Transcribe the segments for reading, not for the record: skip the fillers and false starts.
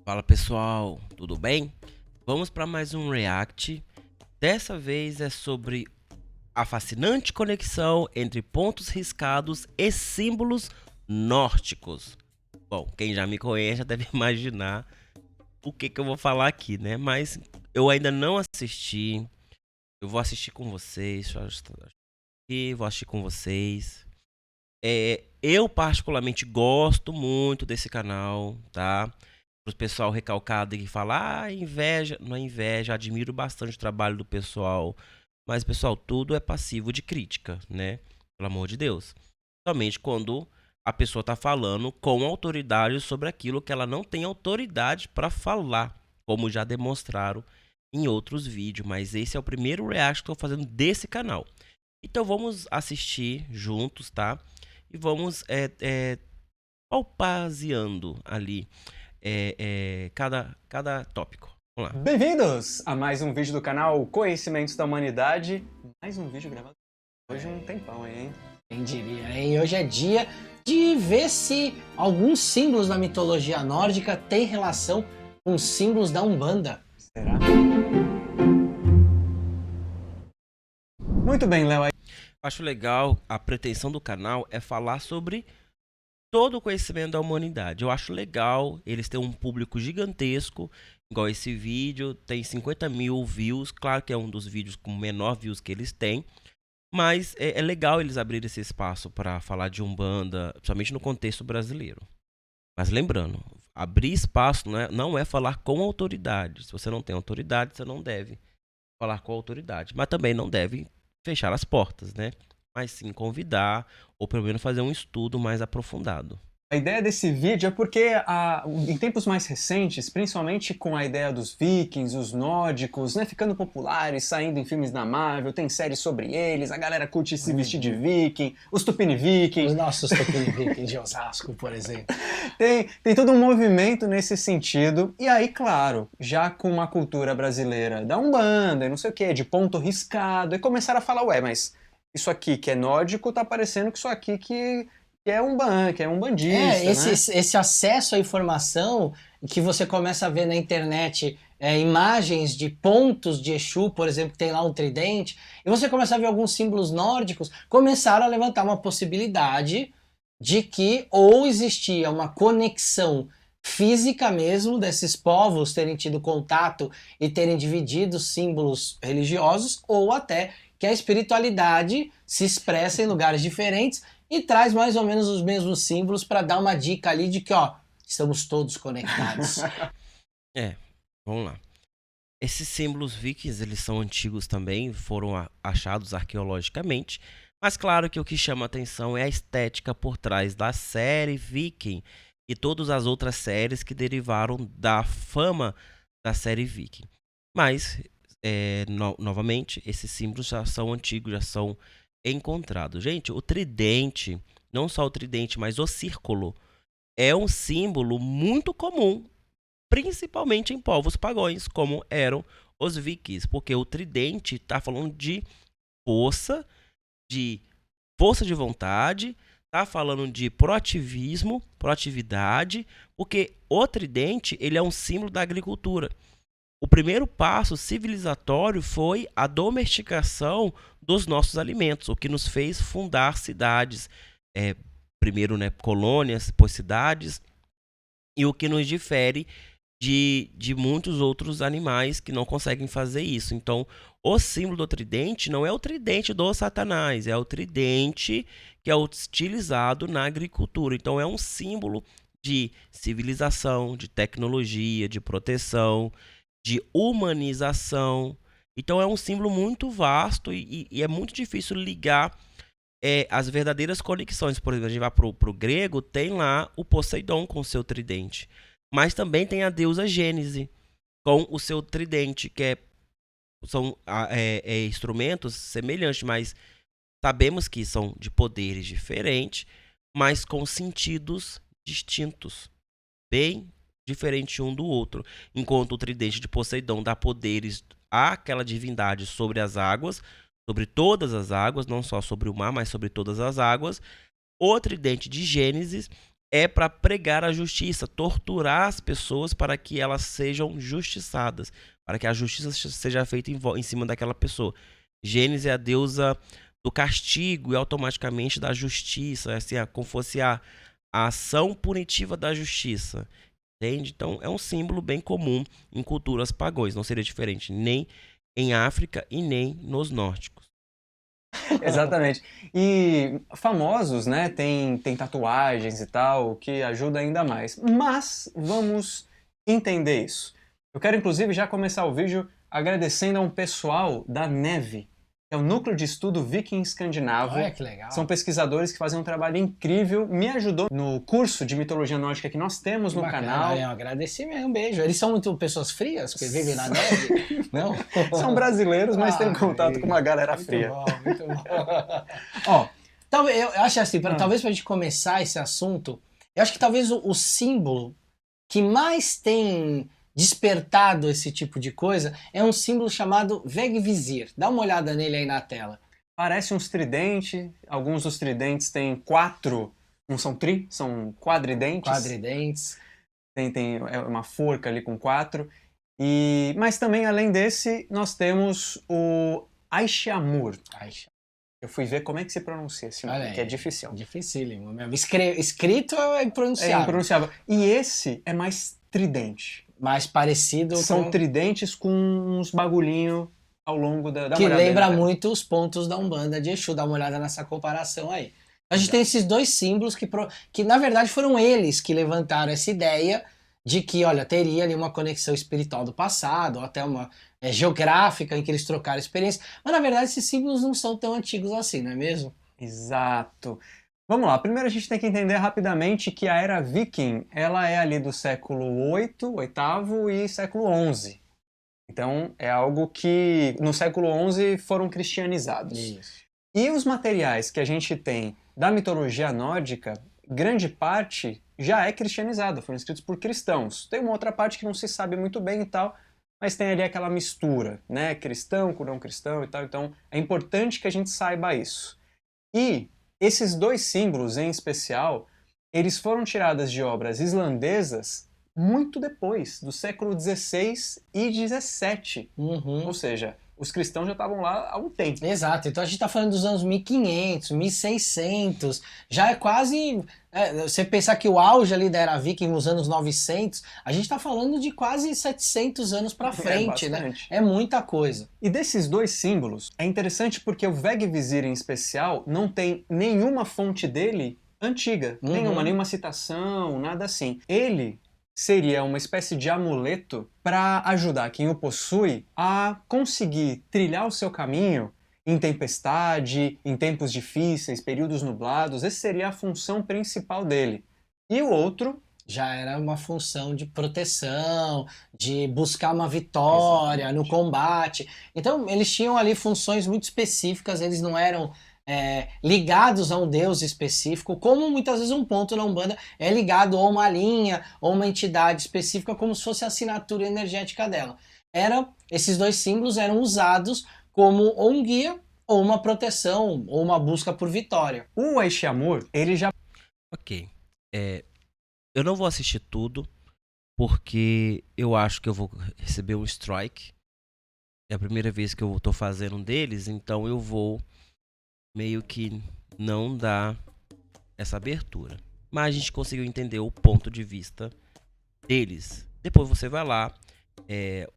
Fala pessoal, tudo bem? Vamos para mais um react. Dessa vez é sobre a fascinante conexão entre pontos riscados e símbolos nórdicos. Bom, quem já me conhece já deve imaginar o que eu vou falar aqui, né? Mas eu ainda não assisti. Eu vou assistir com vocês. Vou assistir com vocês. Eu particularmente gosto muito desse canal, tá? Pro pessoal recalcado que fala, inveja, não é inveja, admiro bastante o trabalho do pessoal. Mas, pessoal, tudo é passivo de crítica, né? Pelo amor de Deus. Somente quando a pessoa tá falando com autoridade sobre aquilo que ela não tem autoridade para falar, como já demonstraram em outros vídeos. Mas esse é o primeiro react que eu tô fazendo desse canal. Então vamos assistir juntos, tá? E vamos palpaseando ali cada tópico. Vamos lá. Bem-vindos a mais um vídeo do canal Conhecimentos da Humanidade. Mais um vídeo gravado hoje um tempão aí, hein? Quem diria, hein? Hoje é dia de ver se alguns símbolos da mitologia nórdica têm relação com símbolos da Umbanda. Será? Muito bem, Léo. Acho legal, a pretensão do canal é falar sobre todo o conhecimento da humanidade. Eu acho legal, eles têm um público gigantesco, igual esse vídeo, tem 50 mil views, claro que é um dos vídeos com menor views que eles têm, mas é legal eles abrirem esse espaço para falar de Umbanda, principalmente no contexto brasileiro. Mas lembrando, abrir espaço não é falar com autoridade. Se você não tem autoridade, você não deve falar com autoridade, mas também não deve fechar as portas, né? Mas sim convidar, ou pelo menos fazer um estudo mais aprofundado. A ideia desse vídeo é porque em tempos mais recentes, principalmente com a ideia dos vikings, os nórdicos, né, ficando populares, saindo em filmes da Marvel, tem séries sobre eles, a galera curte se vestir de viking, os Tupini Vikings. Os nossos Tupini Vikings de Osasco, por exemplo. Tem todo um movimento nesse sentido, e aí, claro, já com uma cultura brasileira da Umbanda, e não sei o que, de ponto riscado, e começaram a falar, ué, mas isso aqui que é nórdico tá parecendo que isso aqui que é que é um bandista, esse acesso à informação que você começa a ver na internet, imagens de pontos de Exu, por exemplo, que tem lá um tridente, e você começa a ver alguns símbolos nórdicos, começaram a levantar uma possibilidade de que ou existia uma conexão física mesmo desses povos terem tido contato e terem dividido símbolos religiosos, ou até que a espiritualidade se expressa em lugares diferentes e traz mais ou menos os mesmos símbolos para dar uma dica ali de que, ó, estamos todos conectados. Vamos lá. Esses símbolos vikings, eles são antigos também, foram achados arqueologicamente, mas claro que o que chama atenção é a estética por trás da série Viking e todas as outras séries que derivaram da fama da série Viking. Mas, novamente, esses símbolos já são antigos, já são encontrados. Gente, o tridente, não só o tridente, mas o círculo, é um símbolo muito comum, principalmente em povos pagãos, como eram os vikings, porque o tridente está falando de força de vontade, está falando de proativismo, proatividade, porque o tridente ele é um símbolo da agricultura. O primeiro passo civilizatório foi a domesticação dos nossos alimentos, o que nos fez fundar cidades, primeiro, né, colônias, depois cidades, e o que nos difere de muitos outros animais que não conseguem fazer isso. Então, o símbolo do tridente não é o tridente do Satanás, é o tridente que é utilizado na agricultura. Então, é um símbolo de civilização, de tecnologia, de proteção, de humanização. Então é um símbolo muito vasto e é muito difícil ligar as verdadeiras conexões. Por exemplo, a gente vai para o grego, tem lá o Poseidon com o seu tridente. Mas também tem a deusa Gênese com o seu tridente, que são instrumentos semelhantes, mas sabemos que são de poderes diferentes, mas com sentidos distintos, bem diferente um do outro. Enquanto o tridente de Poseidon dá poderes àquela divindade sobre as águas, sobre todas as águas, não só sobre o mar, mas sobre todas as águas. O tridente de Gênesis é para pregar a justiça, torturar as pessoas para que elas sejam justiçadas, para que a justiça seja feita em cima daquela pessoa. Gênesis é a deusa do castigo e automaticamente da justiça, assim, como fosse a ação punitiva da justiça. Entende? Então é um símbolo bem comum em culturas pagãs, não seria diferente nem em África e nem nos nórdicos. Exatamente. E famosos, né, tem tatuagens e tal, o que ajuda ainda mais. Mas vamos entender isso. Eu quero, inclusive, já começar o vídeo agradecendo a um pessoal da Neve, que é o Núcleo de Estudo Viking Escandinavo. Olha que legal. São pesquisadores que fazem um trabalho incrível, me ajudou no curso de mitologia nórdica que nós temos no Bacana, canal. é um agradecimento, um beijo. Eles são muito pessoas frias, que vivem na neve? Não? São brasileiros, mas têm contato com uma galera fria. Muito bom. Ó, Talvez, eu acho assim, talvez pra gente começar esse assunto, eu acho que talvez o símbolo que mais tem despertado esse tipo de coisa é um símbolo chamado Vegvisir. Dá uma olhada nele aí na tela. parece uns tridentes, alguns dos tridentes têm 4, não são são quadridentes. Quadridentes. Tem uma forca ali com 4. Mas também, além desse, nós temos o Aishamur. Eu fui ver como é que se pronuncia esse nome, que é difícil. Dificílimo mesmo. Escrito é impronunciável. É impronunciável. E esse é mais tridente. Mais parecido São com... tridentes com uns bagulhinho ao longo da que lembra né? muito os pontos da Umbanda de Exu. Dá uma olhada nessa comparação aí. A gente tem esses dois símbolos que na verdade foram eles que levantaram essa ideia de que, olha, teria ali uma conexão espiritual do passado, ou até uma geográfica em que eles trocaram experiência. Mas na verdade esses símbolos não são tão antigos assim, não é mesmo? Exato. Vamos lá, primeiro a gente tem que entender rapidamente que a era viking, ela é ali do século 8, oitavo e século 11. Então é algo que no século 11 foram cristianizados. Isso. E os materiais que a gente tem da mitologia nórdica, grande parte já é cristianizada, foram escritos por cristãos. Tem uma outra parte que não se sabe muito bem e tal, mas tem ali aquela mistura, né? Cristão com não cristão e tal. Então é importante que a gente saiba isso. E esses dois símbolos em especial, eles foram tirados de obras islandesas muito depois, do século XVI e XVII. Uhum. Ou seja, os cristãos já estavam lá há um tempo. Exato, então a gente está falando dos anos 1500, 1600, já é quase, você pensar que o auge ali da era viking nos anos 900, a gente está falando de quase 700 anos para frente, né? É muita coisa. E desses dois símbolos, é interessante porque o Vegvisir em especial não tem nenhuma fonte dele antiga, nenhuma citação, nada assim. Ele seria uma espécie de amuleto para ajudar quem o possui a conseguir trilhar o seu caminho em tempestade, em tempos difíceis, períodos nublados. Essa seria a função principal dele. E o outro já era uma função de proteção, de buscar uma vitória no combate. Então eles tinham ali funções muito específicas, eles não eram ligados a um deus específico, como muitas vezes um ponto na Umbanda é ligado a uma linha ou uma entidade específica, como se fosse a assinatura energética dela. Esses dois símbolos eram usados como ou um guia, ou uma proteção, ou uma busca por vitória. O Aishamur, ele já... Ok. Eu não vou assistir tudo, porque eu acho que eu vou receber um strike. É a primeira vez que eu tô fazendo um deles, então eu vou meio que não dar essa abertura. Mas a gente conseguiu entender o ponto de vista deles. Depois você vai lá,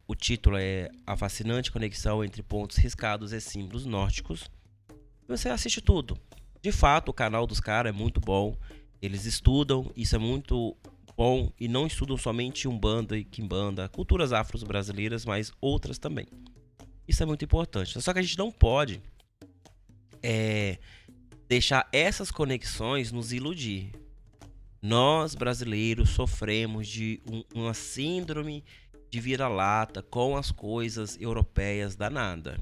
o título é A Fascinante Conexão entre Pontos Riscados e Símbolos Nórdicos. E você assiste tudo. De fato, o canal dos caras é muito bom. Eles estudam, isso é muito bom. E não estudam somente Umbanda e Quimbanda, culturas afros brasileiras, mas outras também. Isso é muito importante. Só que a gente não pode deixar essas conexões nos iludir. Nós, brasileiros, sofremos de uma síndrome de vira-lata com as coisas europeias danada.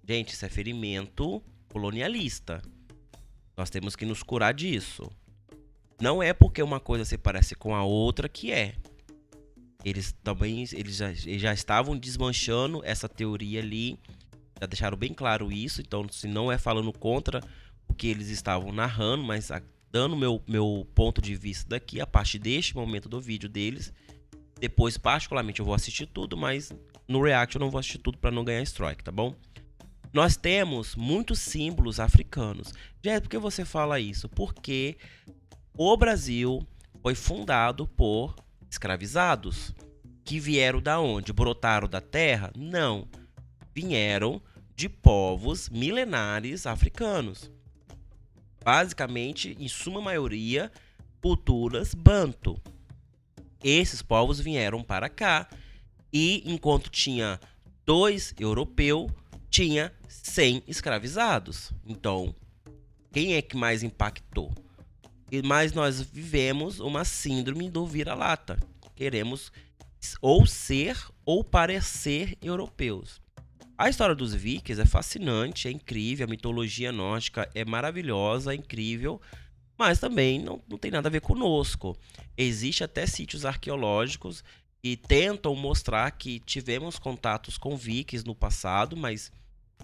Gente, isso é ferimento colonialista. Nós temos que nos curar disso. Não é porque uma coisa se parece com a outra que é. Eles já estavam desmanchando essa teoria ali. Já deixaram bem claro isso, então se não é falando contra o que eles estavam narrando, mas dando meu ponto de vista daqui, a partir deste momento do vídeo deles. Depois, particularmente, eu vou assistir tudo, mas no React eu não vou assistir tudo para não ganhar strike, tá bom? Nós temos muitos símbolos africanos. Já por que você fala isso? Porque o Brasil foi fundado por escravizados. Que vieram da onde? Brotaram da terra? Não. Vieram de povos milenares africanos. Basicamente, em suma maioria, culturas banto. Esses povos vieram para cá e enquanto tinha 2 europeus, tinha 100 escravizados. Então, quem é que mais impactou? Mas nós vivemos uma síndrome do vira-lata. Queremos ou ser ou parecer europeus. A história dos vikings é fascinante, é incrível, a mitologia nórdica é maravilhosa, é incrível, mas também não tem nada a ver conosco. Existe até sítios arqueológicos que tentam mostrar que tivemos contatos com vikings no passado, mas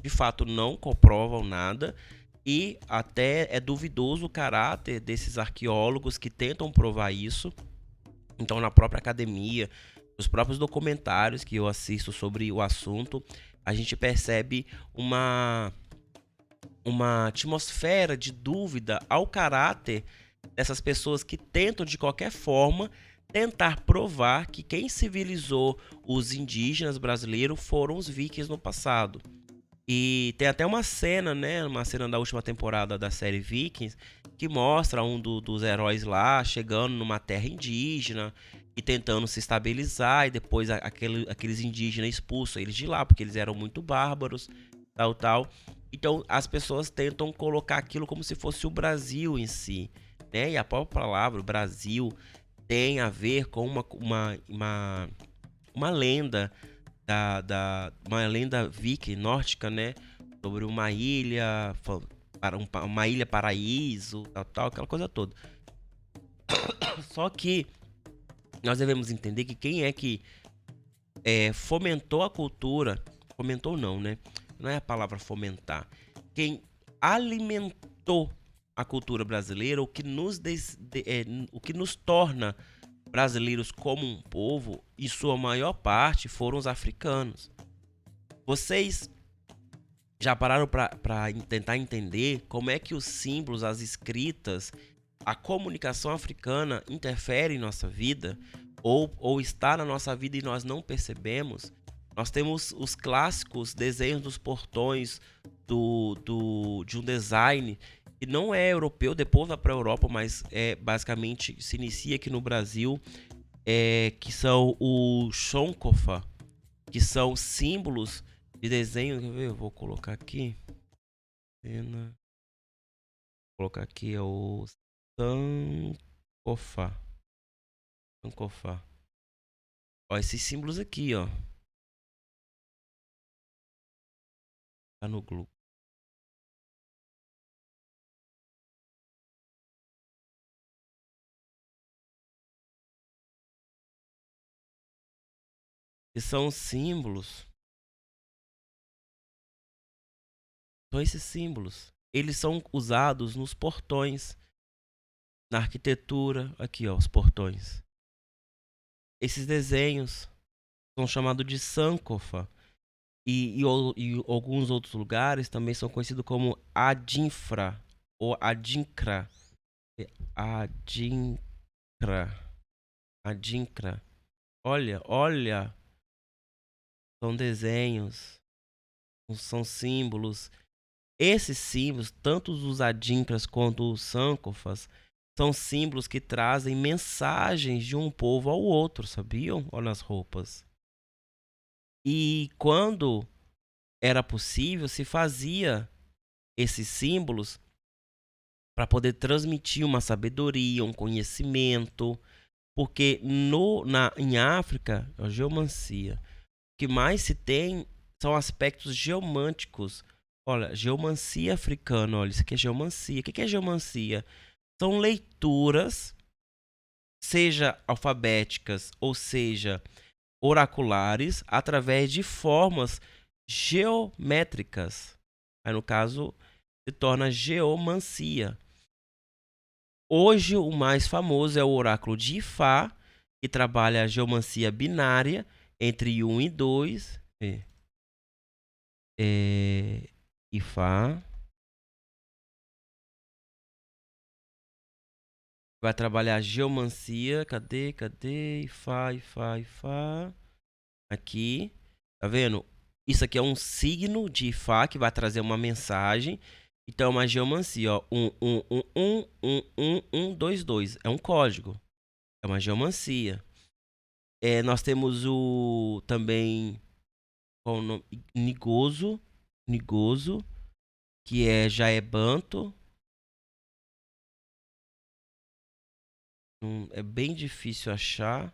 de fato não comprovam nada. E até é duvidoso o caráter desses arqueólogos que tentam provar isso. Então, na própria academia, os próprios documentários que eu assisto sobre o assunto, a gente percebe uma atmosfera de dúvida ao caráter dessas pessoas que tentam, de qualquer forma, tentar provar que quem civilizou os indígenas brasileiros foram os vikings no passado. E tem até uma cena, né, uma cena da última temporada da série Vikings, que mostra um dos heróis lá chegando numa terra indígena e tentando se estabilizar, e depois aqueles indígenas expulsam eles de lá, porque eles eram muito bárbaros, tal. Então as pessoas tentam colocar aquilo como se fosse o Brasil em si, né? E a própria palavra Brasil tem a ver com uma lenda uma lenda viking nórdica, né? Sobre uma ilha paraíso, tal, aquela coisa toda. Só que nós devemos entender que quem é que fomentou a cultura, fomentou não, né? Não é a palavra fomentar. Quem alimentou a cultura brasileira, o que nos torna brasileiros como um povo, em sua maior parte, foram os africanos. Vocês já pararam para tentar entender como é que os símbolos, as escritas, a comunicação africana interfere em nossa vida? Ou está na nossa vida e nós não percebemos? Nós temos os clássicos desenhos dos portões de um design que não é europeu, depois vai para a Europa, mas basicamente se inicia aqui no Brasil, que são o Shonkofa, que são símbolos de desenho. Quer ver? Eu vou colocar aqui. Vou colocar aqui é o Sankofa. Ó, esses símbolos aqui, ó. Tá no Google. Que são símbolos. São esses símbolos. Eles são usados nos portões, na arquitetura. Aqui, ó, os portões. Esses desenhos são chamados de Sankofa. E alguns outros lugares também são conhecidos como Adinfra ou Adinkra. Adinkra. Olha. São desenhos, são símbolos. Esses símbolos, tanto os adinkras quanto os sankofas, são símbolos que trazem mensagens de um povo ao outro, sabiam? Olha as roupas. E quando era possível, se fazia esses símbolos para poder transmitir uma sabedoria, um conhecimento, porque em África, a geomancia, o que mais se tem são aspectos geomânticos. Olha, geomancia africana, olha, isso aqui é geomancia. O que é geomancia? São leituras, seja alfabéticas ou seja oraculares, através de formas geométricas. Aí, no caso, se torna geomancia. Hoje o mais famoso é o oráculo de Ifá, que trabalha a geomancia binária entre 1 e 2. Ifá. Vai trabalhar a geomancia. Cadê? Ifá, Ifá, Ifá. Aqui. Tá vendo? Isso aqui é um signo de Ifá que vai trazer uma mensagem. Então é uma geomancia, ó. 1, 2, 2. É um código. É uma geomancia. Nós temos o também qual o nome? Nigoso, que já é banto. É bem difícil achar,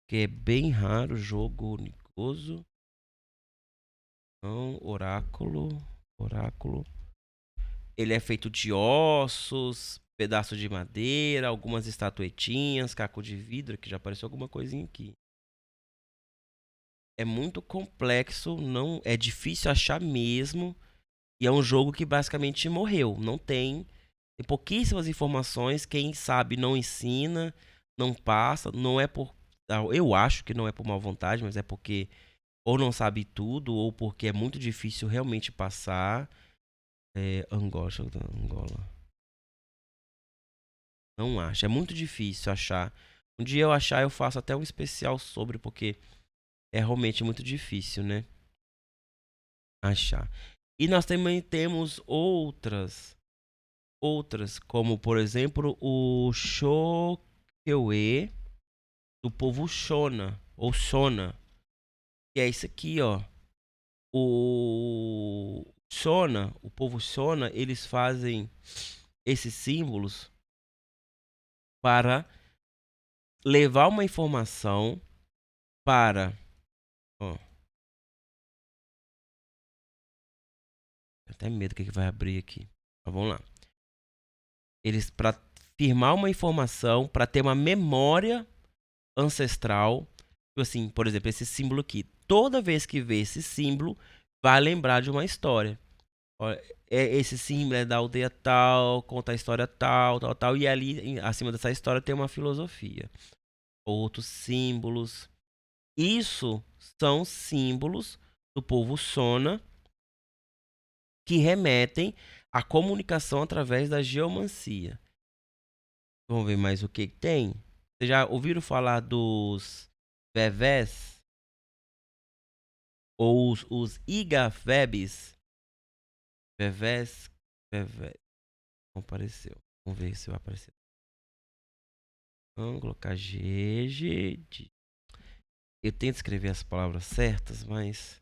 que é bem raro o jogo Nigoso. Não, oráculo. Ele é feito de ossos, pedaços de madeira, algumas estatuetinhas, caco de vidro, que já apareceu alguma coisinha aqui. É muito complexo, não é difícil achar mesmo. E é um jogo que basicamente morreu. Não tem pouquíssimas informações. Quem sabe não ensina, não passa. Não é por. Eu acho que não é por má vontade, mas é porque ou não sabe tudo, ou porque é muito difícil realmente passar. Angola, deixa eu ver, Angola. Não acho. É muito difícil achar. Um dia eu achar, eu faço até um especial sobre, porque é realmente muito difícil, né? Achar. E nós também temos outras, como por exemplo o Shokyue do povo Shona, ou Shona, que é isso aqui, ó. O Shona, o povo Shona, eles fazem esses símbolos para levar uma informação para, ó, até medo que vai abrir aqui. Mas vamos lá. Eles para firmar uma informação, para ter uma memória ancestral. Assim, por exemplo, esse símbolo aqui. Toda vez que vê esse símbolo, vai lembrar de uma história. Olha, esse símbolo é da aldeia tal, conta a história tal, tal, tal. E ali, acima dessa história, tem uma filosofia. Outros símbolos. Isso são símbolos do povo Shona que remetem à comunicação através da geomancia. Vamos ver mais o que tem. Vocês já ouviram falar dos vevés? Ou os igafebes? Vevés. Não apareceu. Vamos ver se vai aparecer. Vamos colocar GG. Eu tento escrever as palavras certas, mas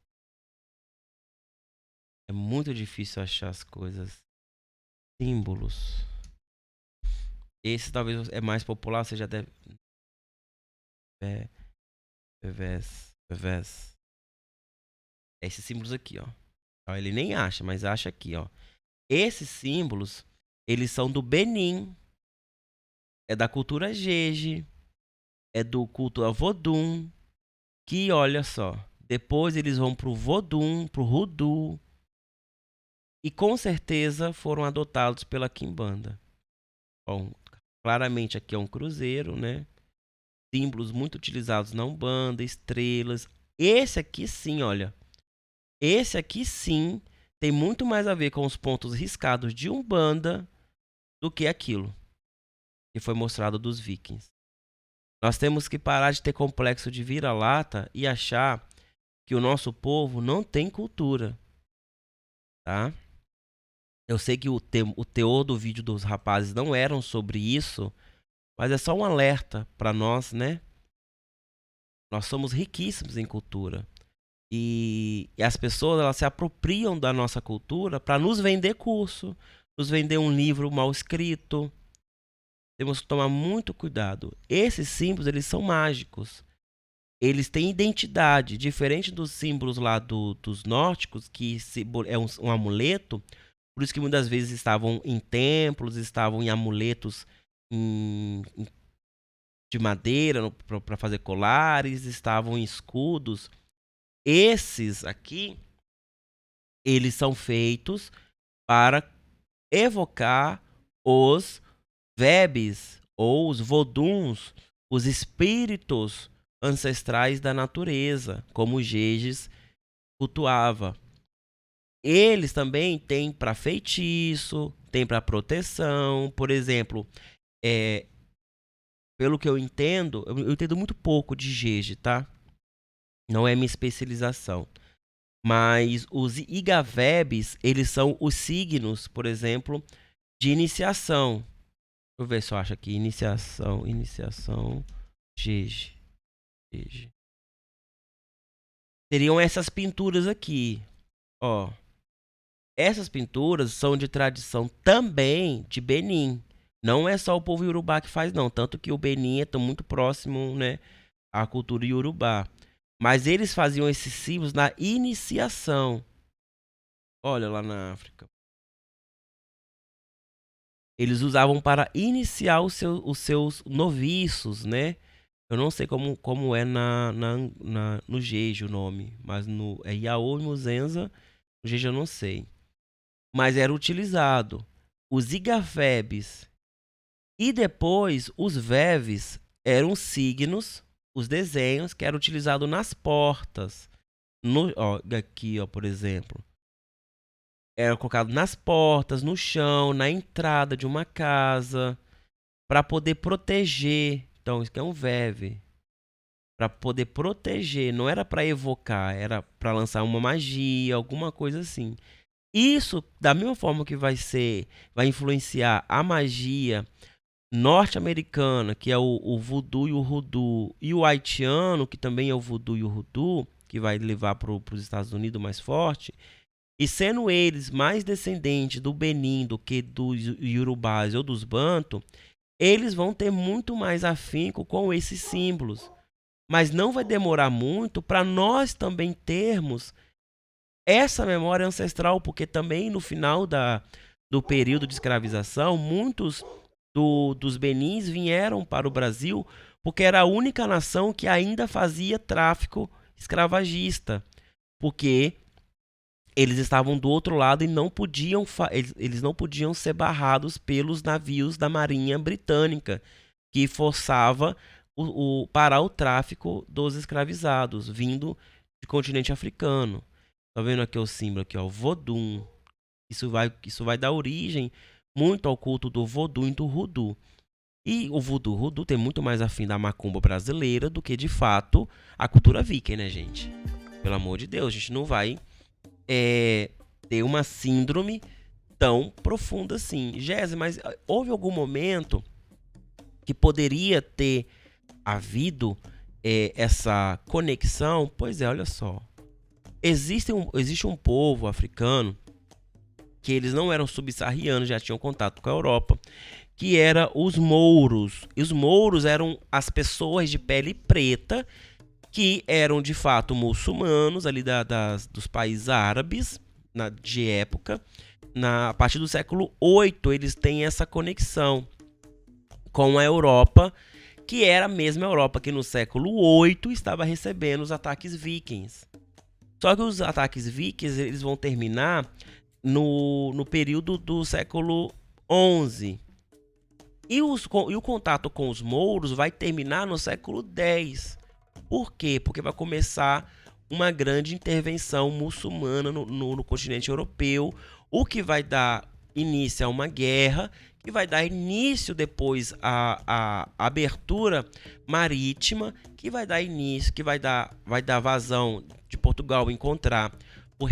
é muito difícil achar as coisas. Símbolos. Esse talvez é mais popular, você já deve. Vevés. Esses símbolos aqui, ó. Ele nem acha, mas acha aqui, ó. Esses símbolos, eles são do Benin. É da cultura Jeje. É do culto a Vodun. Que, olha só, depois eles vão pro Vodun, pro Hoodoo. E com certeza foram adotados pela Quimbanda. Bom, claramente aqui é um cruzeiro, né? Símbolos muito utilizados na Umbanda, estrelas. Esse aqui sim, olha. Esse aqui sim tem muito mais a ver com os pontos riscados de Umbanda do que aquilo que foi mostrado dos vikings. Nós temos que parar de ter complexo de vira-lata e achar que o nosso povo não tem cultura, tá? Eu sei que o teor do vídeo dos rapazes não eram sobre isso, mas é só um alerta para nós, né? Nós somos riquíssimos em cultura. E as pessoas elas se apropriam da nossa cultura para nos vender curso, nos vender um livro mal escrito. Temos que tomar muito cuidado. Esses símbolos, eles são mágicos. Eles têm identidade, diferente dos símbolos lá dos nórdicos, que é um amuleto. Por isso que muitas vezes estavam em templos, estavam em amuletos de madeira para fazer colares, estavam em escudos. Esses aqui, eles são feitos para evocar os Vebs ou os voduns, os espíritos ancestrais da natureza, como o Geges cultuava. Eles também têm para feitiço, tem para proteção. Por exemplo, é, pelo que eu entendo muito pouco de Gege, tá? Não é minha especialização. Mas os Igavebes, eles são os signos, por exemplo, de iniciação. Deixa eu ver se eu acho aqui. Iniciação, Gege. Seriam essas pinturas aqui, ó. Essas pinturas são de tradição também de Benin. Não é só o povo iorubá que faz, não. Tanto que o Benin é muito próximo, né, à cultura iorubá. Mas eles faziam esses símbolos na iniciação. Olha lá na África. Eles usavam para iniciar os seus noviços, né? Eu não sei como é no Jeje o nome. Mas é Yaô e Muzenza. No Jeje eu não sei. Mas era utilizado. Os Igafebes e depois os Veves eram signos, os desenhos que eram utilizados nas portas. Aqui, ó, por exemplo. Era colocado nas portas, no chão, na entrada de uma casa, para poder proteger. Então, isso aqui é um Veve. Para poder proteger, não era para evocar, era para lançar uma magia, alguma coisa assim. Isso, da mesma forma que vai influenciar a magia norte-americana, que é o voodoo e o hoodoo, e o haitiano, que também é o voodoo e o hoodoo, que vai levar para os Estados Unidos mais forte, e sendo eles mais descendentes do Benin do que dos Iorubás ou dos Banto, eles vão ter muito mais afinco com esses símbolos. Mas não vai demorar muito para nós também termos essa memória ancestral, porque também no final do período de escravização, muitos dos Benins vieram para o Brasil porque era a única nação que ainda fazia tráfico escravagista, porque eles estavam do outro lado e não podiam eles não podiam ser barrados pelos navios da Marinha Britânica, que forçava parar o tráfico dos escravizados vindo do continente africano. Tá vendo aqui o símbolo aqui, ó, Vodun. Isso vai dar origem muito ao culto do Vodun e do Hoodoo. E o Voodoo tem muito mais afim da macumba brasileira do que, de fato, a cultura viking, né, gente? Pelo amor de Deus, a gente não vai ter uma síndrome tão profunda assim. Jéssica, mas houve algum momento que poderia ter havido essa conexão? Pois é, olha só. Existe um povo africano que eles não eram subsaarianos, já tinham contato com a Europa, que era os mouros. E os mouros eram as pessoas de pele preta que eram de fato muçulmanos ali dos países árabes de época. A partir do século VIII eles têm essa conexão com a Europa, que era a mesma Europa que no século VIII estava recebendo os ataques vikings. Só que os ataques vikings eles vão terminar no período do século XI. E o contato com os mouros vai terminar no século X. Por quê? Porque vai começar uma grande intervenção muçulmana no continente europeu, o que vai dar início a uma guerra, que vai dar início depois à abertura marítima, que vai dar início, que vai dar vazão de Portugal encontrar o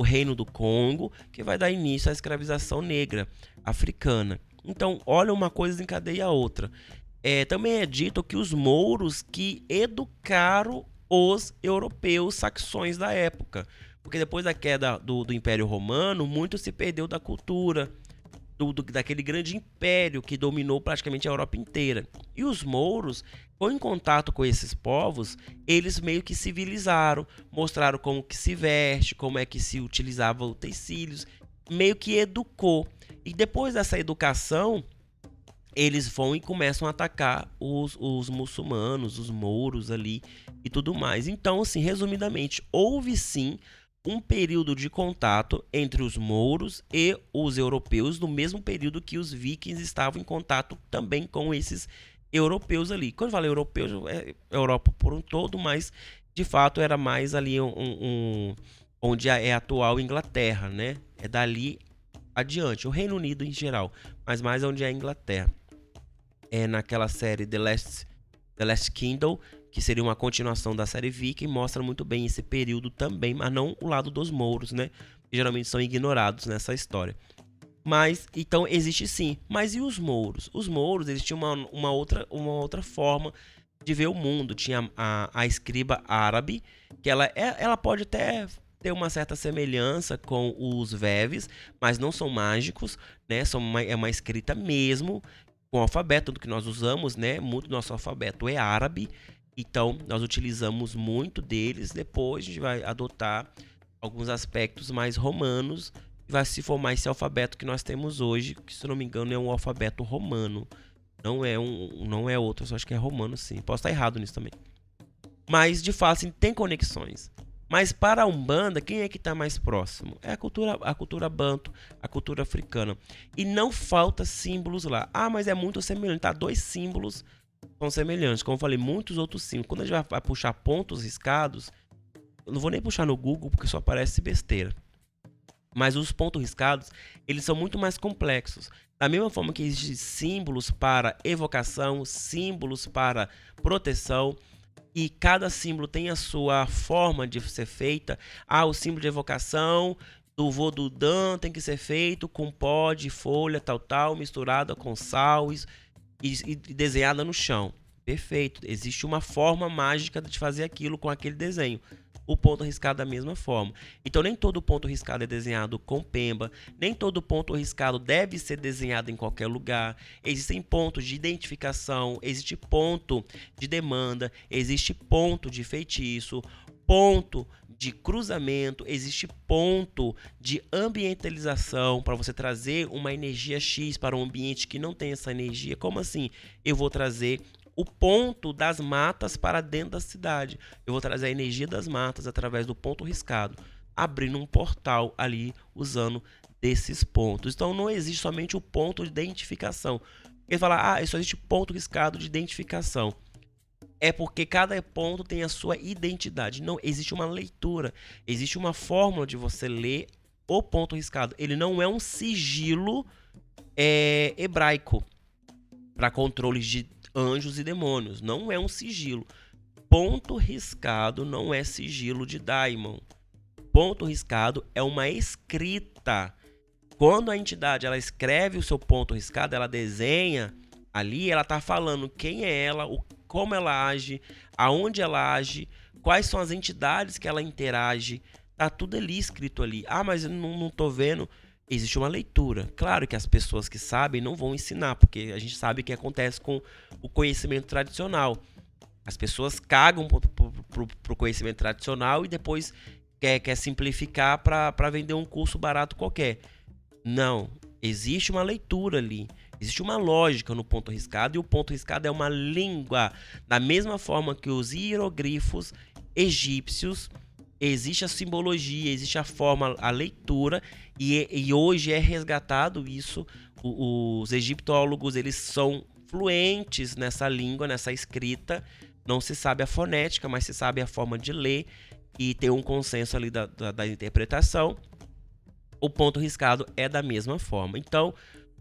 reino do Congo, que vai dar início à escravização negra africana. Então, olha, uma coisa encadeia a outra. Também é dito que os mouros que educaram os europeus saxões da época. Porque depois da queda do Império Romano, muito se perdeu da cultura, daquele grande império que dominou praticamente a Europa inteira. E os mouros, em contato com esses povos, eles meio que civilizaram, mostraram como que se veste, como é que se utilizava utensílios, meio que educou. E depois dessa educação, eles vão e começam a atacar os muçulmanos, os mouros ali e tudo mais. Então, assim, resumidamente, houve sim um período de contato entre os mouros e os europeus, no mesmo período que os vikings estavam em contato também com esses europeus ali. Quando eu falo europeus, é Europa por um todo, mas de fato era mais ali onde é a atual Inglaterra, né? É dali adiante, o Reino Unido em geral, mas mais onde é a Inglaterra. É naquela série The Last Kingdom, que seria uma continuação da série Viking, mostra muito bem esse período também, mas não o lado dos mouros, né? Que geralmente são ignorados nessa história. Mas, então, existe sim. Mas e os mouros? Os mouros, eles tinham uma outra forma de ver o mundo. Tinha a escriba árabe, que ela pode até ter uma certa semelhança com os veves, mas não são mágicos, né? É uma escrita mesmo, com alfabeto, tanto que nós usamos, né? Muito do nosso alfabeto é árabe, então nós utilizamos muito deles. Depois a gente vai adotar alguns aspectos mais romanos, vai se formar esse alfabeto que nós temos hoje, que se não me engano é um alfabeto romano, não é outro, eu só acho que é romano sim, posso estar errado nisso também. Mas de fato assim, tem conexões. Mas para a Umbanda, quem é que está mais próximo? É a cultura banto, a cultura africana. E não falta símbolos lá. Ah, mas é muito semelhante. Tá? 2 símbolos são semelhantes. Como eu falei, muitos outros símbolos. Quando a gente vai puxar pontos riscados, eu não vou nem puxar no Google porque só aparece besteira. Mas os pontos riscados, eles são muito mais complexos. Da mesma forma que existem símbolos para evocação, símbolos para proteção, e cada símbolo tem a sua forma de ser feita. O símbolo de evocação do Vodudã tem que ser feito com pó de folha, tal, misturada com sal e desenhada no chão. Perfeito. Existe uma forma mágica de fazer aquilo com aquele desenho. O ponto riscado da mesma forma. Então nem todo ponto riscado é desenhado com pemba, nem todo ponto riscado deve ser desenhado em qualquer lugar. Existem pontos de identificação, existe ponto de demanda, existe ponto de feitiço, ponto de cruzamento, existe ponto de ambientalização para você trazer uma energia X para um ambiente que não tem essa energia. Como assim? Eu vou trazer o ponto das matas para dentro da cidade. Eu vou trazer a energia das matas através do ponto riscado, abrindo um portal ali usando desses pontos. Então não existe somente o ponto de identificação. Ele fala, só existe ponto riscado de identificação. É porque cada ponto tem a sua identidade. Não, existe uma leitura, existe uma fórmula de você ler o ponto riscado. Ele não é um sigilo hebraico para controle de anjos e demônios. Não é um sigilo. Ponto riscado não é sigilo de Daimon. Ponto riscado é uma escrita. Quando a entidade ela escreve o seu ponto riscado, ela desenha ali, ela está falando quem é ela, como ela age, aonde ela age, quais são as entidades que ela interage. Tá tudo ali escrito ali. Mas eu não tô vendo. Existe uma leitura. Claro que as pessoas que sabem não vão ensinar, porque a gente sabe o que acontece com o conhecimento tradicional. As pessoas cagam pro conhecimento tradicional e depois quer simplificar para vender um curso barato qualquer. Não. Existe uma leitura ali. Existe uma lógica no ponto riscado, e o ponto riscado é uma língua. Da mesma forma que os hieroglifos egípcios, existe a simbologia, existe a forma, a leitura, e hoje é resgatado isso. Os egiptólogos, eles são fluentes nessa língua, nessa escrita. Não se sabe a fonética, mas se sabe a forma de ler, e tem um consenso ali da interpretação. O ponto riscado é da mesma forma. Então,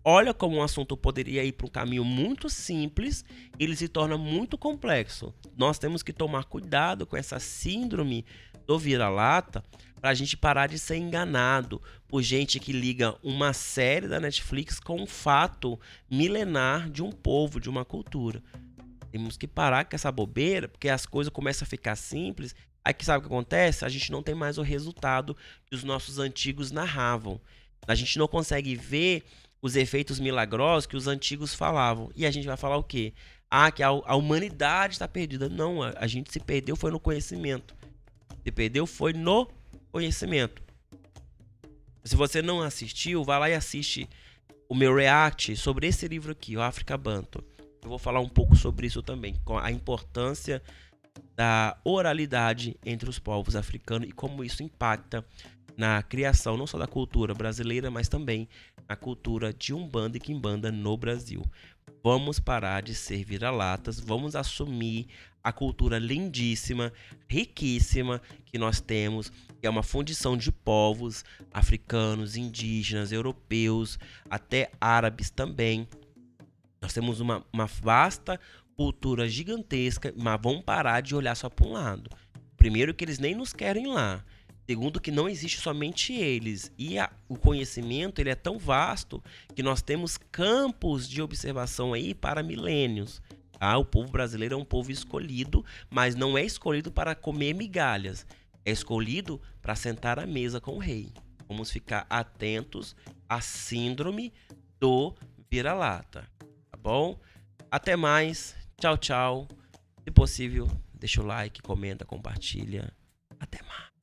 olha como um assunto poderia ir para um caminho muito simples, ele se torna muito complexo. Nós temos que tomar cuidado com essa síndrome do vira-lata para a gente parar de ser enganado por gente que liga uma série da Netflix com um fato milenar de um povo, de uma cultura. Temos que parar com essa bobeira, porque as coisas começam a ficar simples. Aí que sabe o que acontece? A gente não tem mais o resultado que os nossos antigos narravam. A gente não consegue ver os efeitos milagrosos que os antigos falavam. E a gente vai falar o quê? Que a humanidade está perdida. Não, a gente se perdeu foi no conhecimento. Se perdeu foi no conhecimento. Se você não assistiu, vai lá e assiste o meu react sobre esse livro aqui, o África Banto. Eu vou falar um pouco sobre isso também, com a importância da oralidade entre os povos africanos e como isso impacta na criação não só da cultura brasileira, mas também na cultura de Umbanda e Quimbanda no Brasil. Vamos parar de ser vira-latas, vamos assumir a cultura lindíssima, riquíssima que nós temos, que é uma fundição de povos africanos, indígenas, europeus, até árabes também. Nós temos uma vasta cultura gigantesca, mas vamos parar de olhar só para um lado. Primeiro, que eles nem nos querem lá. Segundo, que não existe somente eles. E o conhecimento ele é tão vasto que nós temos campos de observação aí para milênios. Tá? O povo brasileiro é um povo escolhido, mas não é escolhido para comer migalhas. É escolhido para sentar à mesa com o rei. Vamos ficar atentos à síndrome do vira-lata. Tá bom? Até mais. Tchau, tchau. Se possível, deixa o like, comenta, compartilha. Até mais.